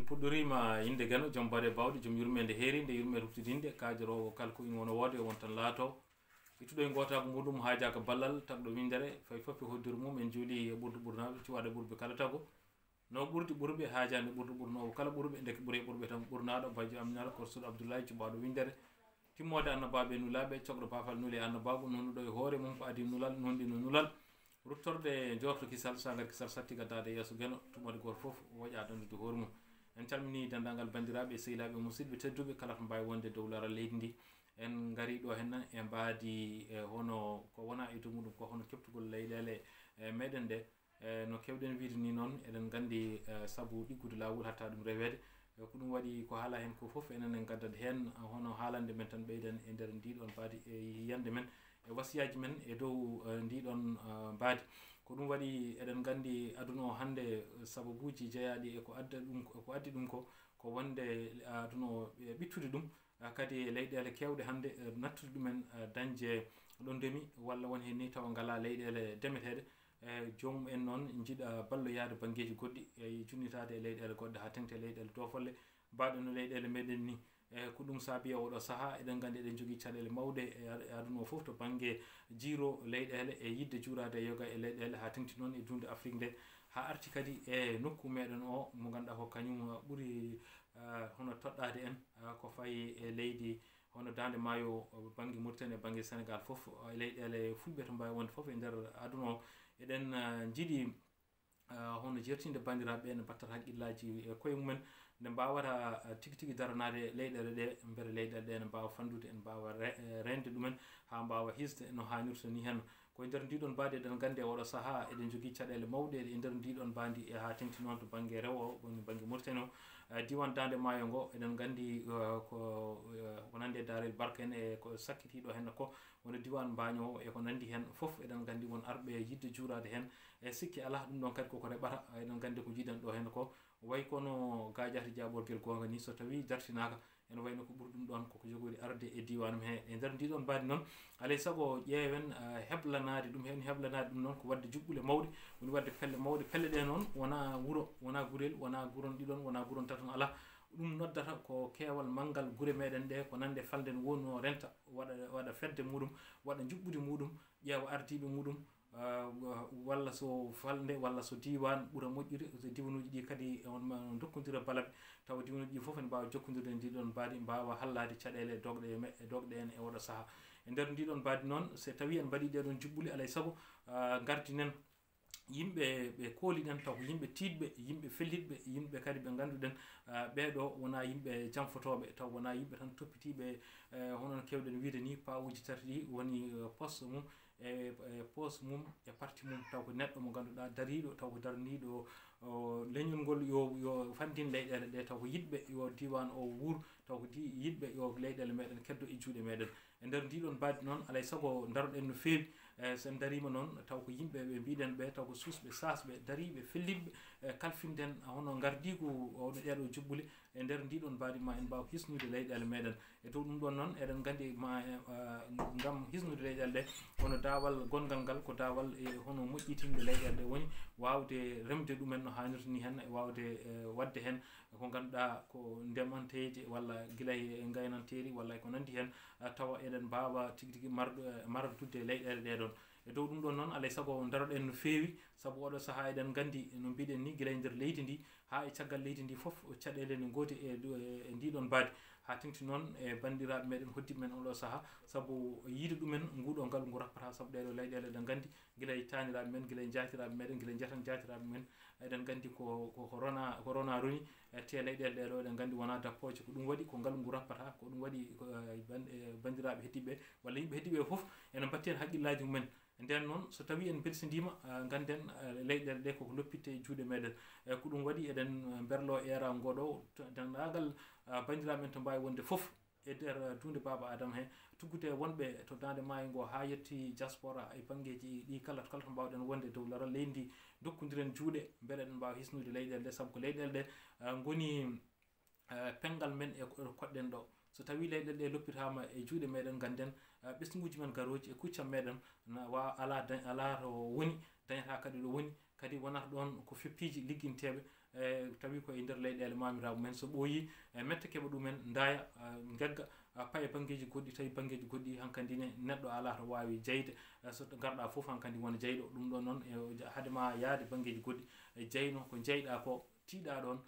puɗɗorima inde gano joom baɗe bawɗe joom yurmede heerinde yurmede huftidinde kajorowo kala ko in wona woode won tan laato ittuɗo e gotako muɗum haajaka ballal tagɗo windere fay fof e hoddiru mum en juuli e ɓurdu ɓurnaɓe cuwaɗe ɓurɓe kala tago no ɓurdi ɓurɓe haajande ɓurdu ɓurnowo kala ɓurɓe ndeke ɓuuri ɓurɓe tan ɓurnaɗo baji aminata korsuɗo abdoulaye cuɓaɗo windere timmode annabaɓe nulaɓe cogɗo pafal nuli annabaɓe nonnuɗo e hoore mum ko adi nulal nonɗi no nulal ruttorde jorto kisal sagar kisal satti gaddade yesso gueno tumode goto foof woƴa dandude hoore mum en calmini dendagal bandiraɓe sehilaɓe musidɓe tedduɓe kala to mbawi wonde dow laaral leydi ndi en gari ɗo henna e mbadi hono ko wona e dow muɗum ko hono keftugol leyɗele meɗen ɗe no kewɗen wiide ni noon eɗen gandi saabu ɗiggude lawol hatta ɗum rewede ko ɗum waɗi ko haala hen ko foof enen en gaddata hen hono haalande men tan ɓeyden e nder ndiɗon mbadi e yiyande men e wasiyaji men e dow ndiɗon mbadi ko ɗum waɗi eɗen gandi aduna o hande sababuji jeeyaɗi eko adda ɗum ko addi ɗum ko wonde aduna o ɓittude ɗum kadi e leyɗele kewɗe hande nattude ɗumen dañde ɗon ndemi walla won hen ni tawa ngala leyɗele ndemeteɗe joomum en noon jiiɗa balloyade banggueji goɗɗi e junnitade e leyɗele goɗɗe ha tengte leyɗele dofolle mbaɗo no leyɗele meɗen ni ko ɗum saabi e oɗo saaha eɗen gandi eɗen jogui caɗele mawɗe e aduna o foof to banggue jiiro leyɗele e yidde juurade e yoga e leyɗele ha tengti noon e dunde Afrique nde ha arti kadi e nokku meɗen o mo ganduɗa ko kañum ɓuuri hono toɗɗade en ko fayi e leydi hono Dande Maayo banggue Mauritanie e banggue Sénégal foof e leyɗele fulɓe to mbawi wonde foof e nder aduna o eɗen jiiɗi hono jertinde bandiraɓe ne battata haqqillaji e koye mumen nde mbawata tigui tigui daranade leyɗele ɗe beele leyɗele ɗe ne mbawa fandude en mbawa rende ɗumen ha mbawa hisde no hannirta ni hen koye nder ndiɗon mbadi eɗen gandi e oɗo saaha eɗen jogui caɗele mawɗe e nder ndiɗon mbadi e ha tengti noon to banggue rewo o woni banggue Mauritanie o diwan Dande Maayo ngo eɗen gandi ko nandi e Darel Barka en e ko sakkitiɗo henna ko woni diwan Mbagno e ko nandi hen foof eɗen gandi won arɓe yidde juurade hen e sikki ala ɗum ɗon kadi koko reɓata eɗen gandi ko jiiɗen ɗo henna ko way kono gadiati jaɓorguel gonga ni so tawi dartinaka ene wayno ko ɓuuri ɗum ɗon koko jogori arde e diwan he e nder ndiɗon mbadi noon alay saago ƴeewen heblanade ɗum hen heblanade ɗum noon ko wadde juɓɓule mawɗe woni wadde pelle mawɗe pelle ɗe noon wona wuuro wona gurel wona guron ɗiɗon wona guron taton ala ɗum noddata ko keewal manggal guure meɗen ɗe ko nande falde no wonno renta waɗa fedde muɗum waɗa juɓɓudi muɗum ƴeewa ardiɓe muɗum walla so falde walla so diwan ɓuura moƴƴude so diwanuji ɗi kadi on dokkodira balaɓe tawa diwanuji ɗi foof ne mbawa jokkodirde ndiɗon mbadi mbawa hallade caɗele dogɗe en e oɗo saaha e nder ndiɗon mbadi noon so tawi en mbaɗi ɗeɗon juɓɓuli alay saago gardinen yimɓe ɓe kooliɗen taw ko yimɓe tiɗɓe yimɓe fellitɓe yimɓe kadi ɓe ganduɗen ɓeɗo wona yimɓe jamfotoɓe taw wona yimɓe tan toppitiɓe hono kewɗen wiide ni pawuji tati ɗi woni poste mum e poste mum e parti mum taw ko neɗɗo mo ganduɗa dariɗo taw ko darniɗo leñol ngol yo fandin leyɗele ɗe taw ko yiɗɓe yo diwan o wuur taw ko yiɗɓe yo leyɗele meɗen keddo e juuɗe meɗen e nder ndiɗon mbadi noon alay saago daroɗen no fewi sen darima noon taw ko yimɓe ɓe mbiɗen ɓe taw ko susɓe sasɓe dariɓe fellitɓe kalfinden hono gardigu ono ɗeɗo juɓɓuli e nder ndiɗon mbadi ma en mbaw hisnude leyɗele meɗen e dow ɗum ɗon noon eɗen gandi ma gam hisnude leyɗele ɗe hono dawal gongal ngal ko dawal e hono moƴƴitinde leyɗele ɗe woni wawde remde ɗumen no hannirta ni hen e wawde wadde hen ko ganduɗa ko ndemanteje walla guilay e gaynanteri walla ko nandi hen tawa eɗen mbawa tigui tigui mardude leyɗele ɗeɗon e dow ɗum ɗon noon alay saago daroɗen no fewi saabu oɗo saaha eɗen gandi no mbiɗen ni guilay nder leydi ndi ha e caggal leydi ndi foof caɗele ne goodi e ndiɗon mbadi ha tengti noon e bandiraɓe meɗen hoddiɓe men oɗo saaha saabu yiide ɗumen nguɗo ngal ngu rappata saabu ɗeɗo leyɗele ɗen gandi guilay taniraɓe men guilay jatiraɓe meɗen guilay jeetan jatiraɓe men eɗen gandi ko rona roni te leyɗele ɗeɗo eɗen gandi wona dappoje ko ɗum waɗi ko ngal ngu rappata ko ɗum waɗi bandiraɓe heddiɓe walla yimɓe heddiɓe foof ene batti hen haqqillaji mumen nden noon so tawi en belsidima ganden leyɗele ɗe koko loppitte e juuɗe meɗen ko ɗum waɗi eɗen berlo era ngoɗo dendagal bandiraɓe men to mbawi wonde foof e nder dunde Baba Adama he tuggude wonɓe to Dande Maayo ngo ha yetti diaspora e banggueji ɗi kala to mbawɗen wonde dow laaral leydi ndi dokkodiren juuɗe beele eɗen mbawa hisnude leyɗele ɗe saabu ko leyɗele ɗe goni pengal men e koɗɗen ɗo so tawi leyɗele ɗe loppitama e juuɗe meɗen ganden ɓesguji men garoji e kuccam meɗen ala to woni dañata kadi ɗo woni kadi wonata ɗon ko feppiji ligguinteɓe tawi ko e nder leyɗele mamiraɓe men so ɓooyi metta keɓa ɗumen ndaya gegga paye banggueji goɗɗi tawi banggueji goɗɗi hankkandi ne neɗɗo ala to wawi jeyde so garɗa foof hankkandi wona jeyɗo ɗum ɗon noon haadema yaade banggueji goɗɗi jeyno ko jeyɗa ko tiiɗa ɗon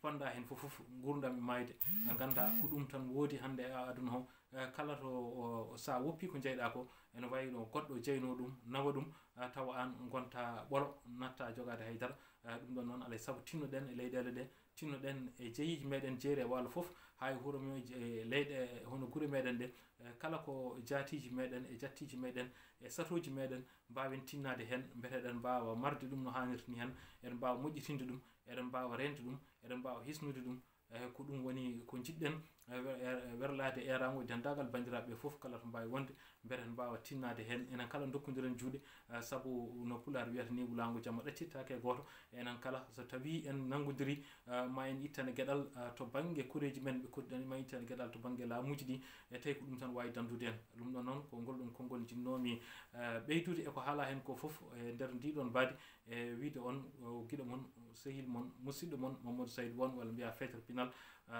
panɗa hen fof gurdam e mayde ganda ko ɗum tan woodi hande e aduna o kala to sa woppi ko jeyɗa ko ene wayno goɗɗo jeyno ɗum nawa ɗum tawa an gonta ɓolo natta jogade haydara ɗum ɗon noon alay saago tinnoɗen e leyɗele ɗe tinnoɗen e jeeyiji meɗen jeeri e walla foof hay huuro meji e leyɗe hono guure meɗen ɗe kala ko jaatiji meɗen e jattiji meɗen e satoji meɗen mbawen tinnade hen beteɗen mbawa marde ɗum no hannirta ni hen eɗen mbawa moƴƴitinde ɗum eɗen mbawa rende ɗum eɗen mbawa hisnude ɗum ko ɗum woni ko jiɗɗen werlade erago dendagal bandiraɓe foof kala to mbawi wonde beeten mbawa tinnade hen enen kala dokkodiren juuɗe saabu no pular wiyata ni wulago jamma ɗaccittake e goto enen kala so tawi en nanggodiri ma en ittane gueɗal to banggue koreji men ɓe koddiɗen ma ittane gueɗal to banggue laamuji ɗi e tawi ko ɗum tan wawi dandude en ɗum ɗon noon ko ngol ɗon konngol jinnomi ɓeydude eko haala hen ko foof e nder ndiɗon baadi e wiide on guiɗo moon sehil moon musidɗo moon Mamadou Saydou Won walla mbiya Fetar Pinal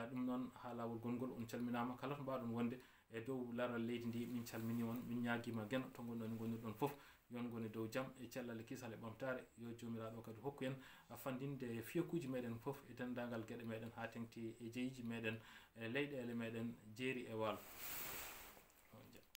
ɗum noon ha lawol gongol on calminama kala to mbawɗon wonde e dow laral leydi ndi min calmini on min ñaguima gueno to gonɗon gonirɗon foof yon goni dow jaam e cellal e kisal e ɓamtare yo jomiraɗo kadi hokku en fandinde fiyakuji meɗen foof e dendagal gueɗe meɗen ha tengti e jeeyiji meɗen e leyɗele meɗen jeeri e waalo